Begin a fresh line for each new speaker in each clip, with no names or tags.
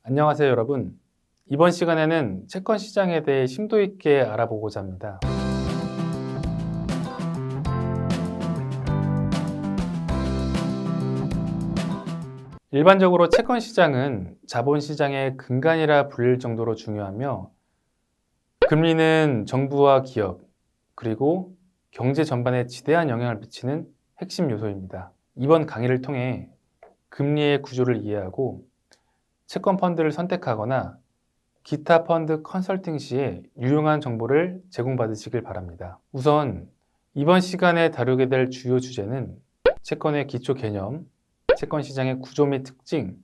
안녕하세요, 여러분. 이번 시간에는 채권 시장에 대해 심도 있게 알아보고자 합니다. 일반적으로 채권 시장은 자본 시장의 근간이라 불릴 정도로 중요하며, 금리는 정부와 기업, 그리고 경제 전반에 지대한 영향을 미치는 핵심 요소입니다. 이번 강의를 통해 금리의 구조를 이해하고 채권 펀드를 선택하거나 기타 펀드 컨설팅 시에 유용한 정보를 제공받으시길 바랍니다. 우선 이번 시간에 다루게 될 주요 주제는 채권의 기초 개념, 채권 시장의 구조 및 특징,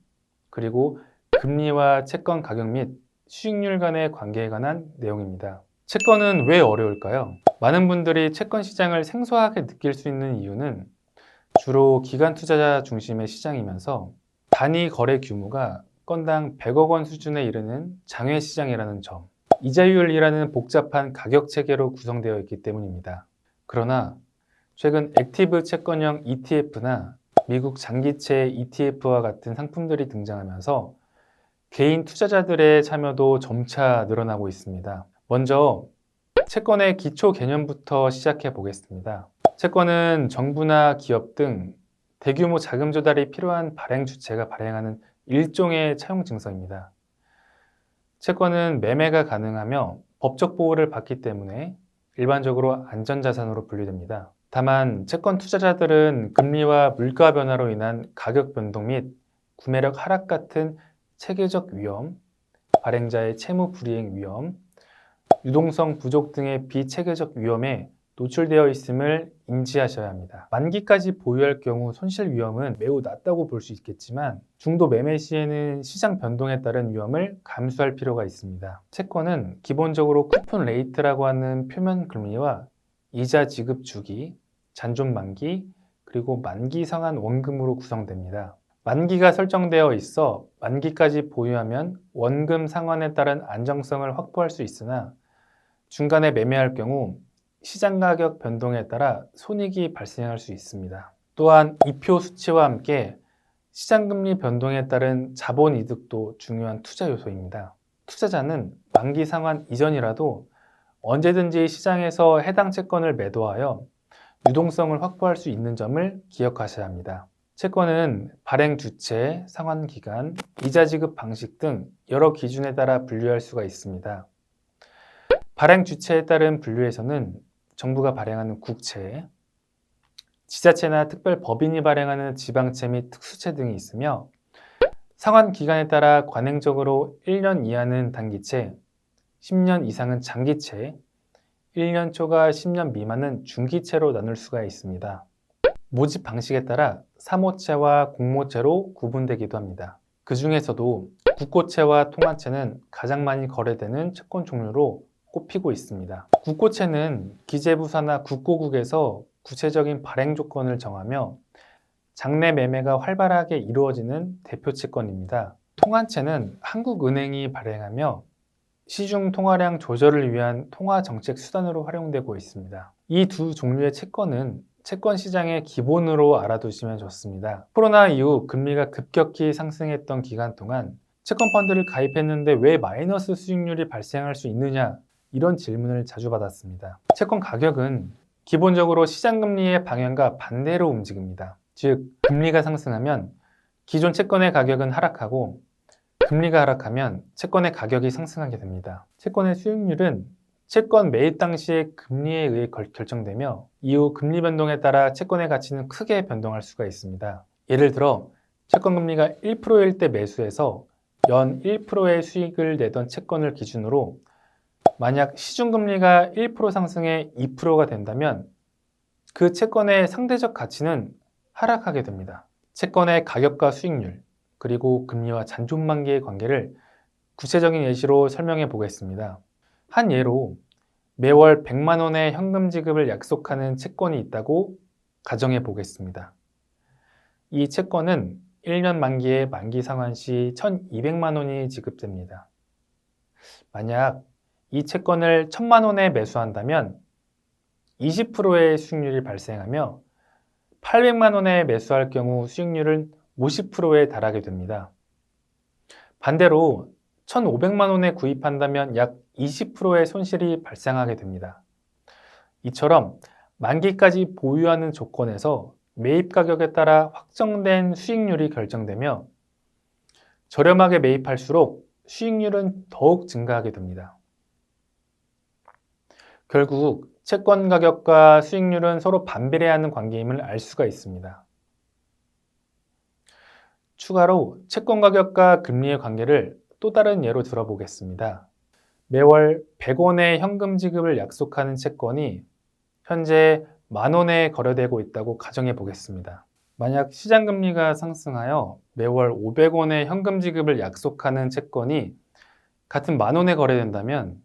그리고 금리와 채권 가격 및 수익률 간의 관계에 관한 내용입니다. 채권은 왜 어려울까요? 많은 분들이 채권 시장을 생소하게 느낄 수 있는 이유는 주로 기관 투자자 중심의 시장이면서 단위 거래 규모가 건당 100억 원 수준에 이르는 장외 시장이라는 점, 이자율이라는 복잡한 가격 체계로 구성되어 있기 때문입니다. 그러나 최근 액티브 채권형 ETF나 미국 장기채 ETF와 같은 상품들이 등장하면서 개인 투자자들의 참여도 점차 늘어나고 있습니다. 먼저 채권의 기초 개념부터 시작해 보겠습니다. 채권은 정부나 기업 등 대규모 자금 조달이 필요한 발행 주체가 발행하는 일종의 차용 증서입니다. 채권은 매매가 가능하며 법적 보호를 받기 때문에 일반적으로 안전자산으로 분류됩니다. 다만 채권 투자자들은 금리와 물가 변화로 인한 가격 변동 및 구매력 하락 같은 체계적 위험, 발행자의 채무 불이행 위험, 유동성 부족 등의 비체계적 위험에 노출되어 있음을 인지하셔야 합니다. 만기까지 보유할 경우 손실 위험은 매우 낮다고 볼 수 있겠지만 중도 매매 시에는 시장 변동에 따른 위험을 감수할 필요가 있습니다. 채권은 기본적으로 쿠폰 레이트라고 하는 표면 금리와 이자 지급 주기, 잔존 만기, 그리고 만기 상환 원금으로 구성됩니다. 만기가 설정되어 있어 만기까지 보유하면 원금 상환에 따른 안정성을 확보할 수 있으나 중간에 매매할 경우 시장 가격 변동에 따라 손익이 발생할 수 있습니다. 또한 이표 수치와 함께 시장 금리 변동에 따른 자본 이득도 중요한 투자 요소입니다. 투자자는 만기 상환 이전이라도 언제든지 시장에서 해당 채권을 매도하여 유동성을 확보할 수 있는 점을 기억하셔야 합니다. 채권은 발행 주체, 상환 기간, 이자 지급 방식 등 여러 기준에 따라 분류할 수가 있습니다. 발행 주체에 따른 분류에서는 정부가 발행하는 국채, 지자체나 특별 법인이 발행하는 지방채 및 특수채 등이 있으며 상환 기간에 따라 관행적으로 1년 이하는 단기채, 10년 이상은 장기채, 1년 초과 10년 미만은 중기채로 나눌 수가 있습니다. 모집 방식에 따라 사모채와 공모채로 구분되기도 합니다. 그 중에서도 국고채와 통화채는 가장 많이 거래되는 채권 종류로 꼽히고 있습니다. 국고채는 기재부사나 국고국에서 구체적인 발행 조건을 정하며 장내 매매가 활발하게 이루어지는 대표 채권입니다. 통화채는 한국은행이 발행하며 시중 통화량 조절을 위한 통화 정책 수단으로 활용되고 있습니다. 이 두 종류의 채권은 채권 시장의 기본으로 알아두시면 좋습니다. 코로나 이후 금리가 급격히 상승했던 기간 동안 채권 펀드를 가입했는데 왜 마이너스 수익률이 발생할 수 있느냐, 이런 질문을 자주 받았습니다. 채권 가격은 기본적으로 시장 금리의 방향과 반대로 움직입니다. 즉, 금리가 상승하면 기존 채권의 가격은 하락하고 금리가 하락하면 채권의 가격이 상승하게 됩니다. 채권의 수익률은 채권 매입 당시의 금리에 의해 결정되며 이후 금리 변동에 따라 채권의 가치는 크게 변동할 수가 있습니다. 예를 들어 채권 금리가 1%일 때 매수해서 연 1%의 수익을 내던 채권을 기준으로 만약 시중금리가 1% 상승해 2%가 된다면 그 채권의 상대적 가치는 하락하게 됩니다. 채권의 가격과 수익률, 그리고 금리와 잔존만기의 관계를 구체적인 예시로 설명해 보겠습니다. 한 예로 매월 100만 원의 현금 지급을 약속하는 채권이 있다고 가정해 보겠습니다. 이 채권은 1년 만기에 만기 상환 시 1,200만 원이 지급됩니다. 만약 이 채권을 1,000만 원에 매수한다면 20%의 수익률이 발생하며 800만 원에 매수할 경우 수익률은 50%에 달하게 됩니다. 반대로 1,500만 원에 구입한다면 약 20%의 손실이 발생하게 됩니다. 이처럼 만기까지 보유하는 조건에서 매입 가격에 따라 확정된 수익률이 결정되며 저렴하게 매입할수록 수익률은 더욱 증가하게 됩니다. 결국 채권 가격과 수익률은 서로 반비례하는 관계임을 알 수가 있습니다. 추가로 채권 가격과 금리의 관계를 또 다른 예로 들어보겠습니다. 매월 100원의 현금 지급을 약속하는 채권이 현재 10,000원에 거래되고 있다고 가정해 보겠습니다. 만약 시장 금리가 상승하여 매월 500원의 현금 지급을 약속하는 채권이 같은 10,000원에 거래된다면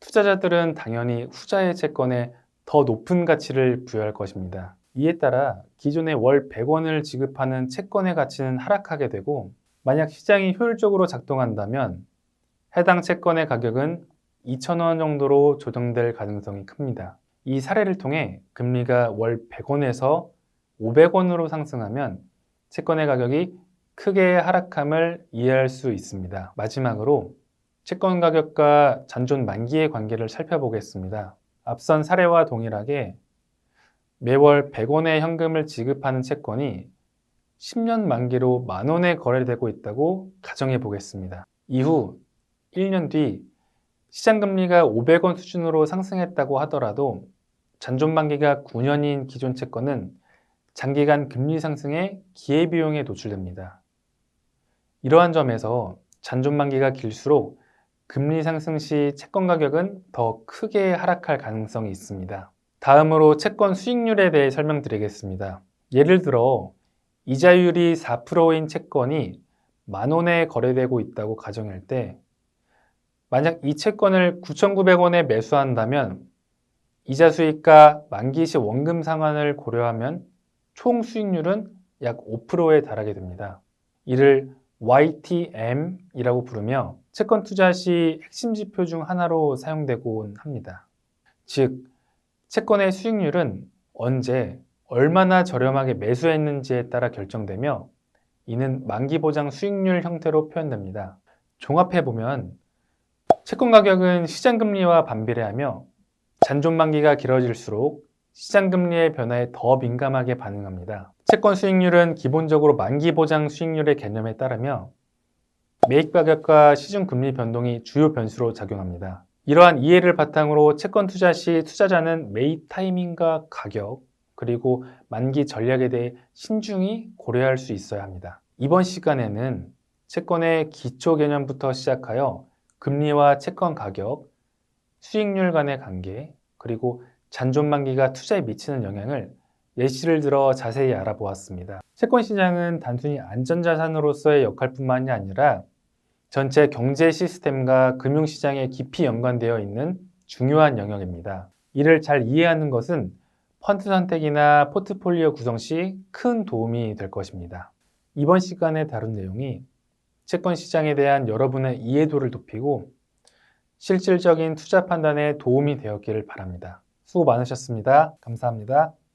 투자자들은 당연히 후자의 채권에 더 높은 가치를 부여할 것입니다. 이에 따라 기존에 월 100원을 지급하는 채권의 가치는 하락하게 되고, 만약 시장이 효율적으로 작동한다면 해당 채권의 가격은 2,000원 정도로 조정될 가능성이 큽니다. 이 사례를 통해 금리가 월 100원에서 500원으로 상승하면 채권의 가격이 크게 하락함을 이해할 수 있습니다. 마지막으로 채권 가격과 잔존 만기의 관계를 살펴보겠습니다. 앞선 사례와 동일하게 매월 100원의 현금을 지급하는 채권이 10년 만기로 10,000원에 거래되고 있다고 가정해 보겠습니다. 이후 1년 뒤 시장금리가 500원 수준으로 상승했다고 하더라도 잔존 만기가 9년인 기존 채권은 장기간 금리 상승에 기회비용에 노출됩니다. 이러한 점에서 잔존 만기가 길수록 금리 상승 시 채권 가격은 더 크게 하락할 가능성이 있습니다. 다음으로 채권 수익률에 대해 설명드리겠습니다. 예를 들어 이자율이 4%인 채권이 10,000원에 거래되고 있다고 가정할 때, 만약 이 채권을 9,900원에 매수한다면 이자 수익과 만기 시 원금 상환을 고려하면 총 수익률은 약 5%에 달하게 됩니다. 이를 YTM이라고 부르며 채권 투자 시 핵심 지표 중 하나로 사용되곤 합니다. 즉, 채권의 수익률은 언제, 얼마나 저렴하게 매수했는지에 따라 결정되며, 이는 만기 보장 수익률 형태로 표현됩니다. 종합해보면 채권 가격은 시장 금리와 반비례하며 잔존 만기가 길어질수록 시장 금리의 변화에 더 민감하게 반응합니다. 채권 수익률은 기본적으로 만기 보장 수익률의 개념에 따르며 매입 가격과 시중 금리 변동이 주요 변수로 작용합니다. 이러한 이해를 바탕으로 채권 투자 시 투자자는 매입 타이밍과 가격, 그리고 만기 전략에 대해 신중히 고려할 수 있어야 합니다. 이번 시간에는 채권의 기초 개념부터 시작하여 금리와 채권 가격, 수익률 간의 관계, 그리고 잔존 만기가 투자에 미치는 영향을 예시를 들어 자세히 알아보았습니다. 채권 시장은 단순히 안전자산으로서의 역할뿐만이 아니라 전체 경제 시스템과 금융시장에 깊이 연관되어 있는 중요한 영역입니다. 이를 잘 이해하는 것은 펀드 선택이나 포트폴리오 구성 시 큰 도움이 될 것입니다. 이번 시간에 다룬 내용이 채권 시장에 대한 여러분의 이해도를 높이고 실질적인 투자 판단에 도움이 되었기를 바랍니다. 수고 많으셨습니다. 감사합니다.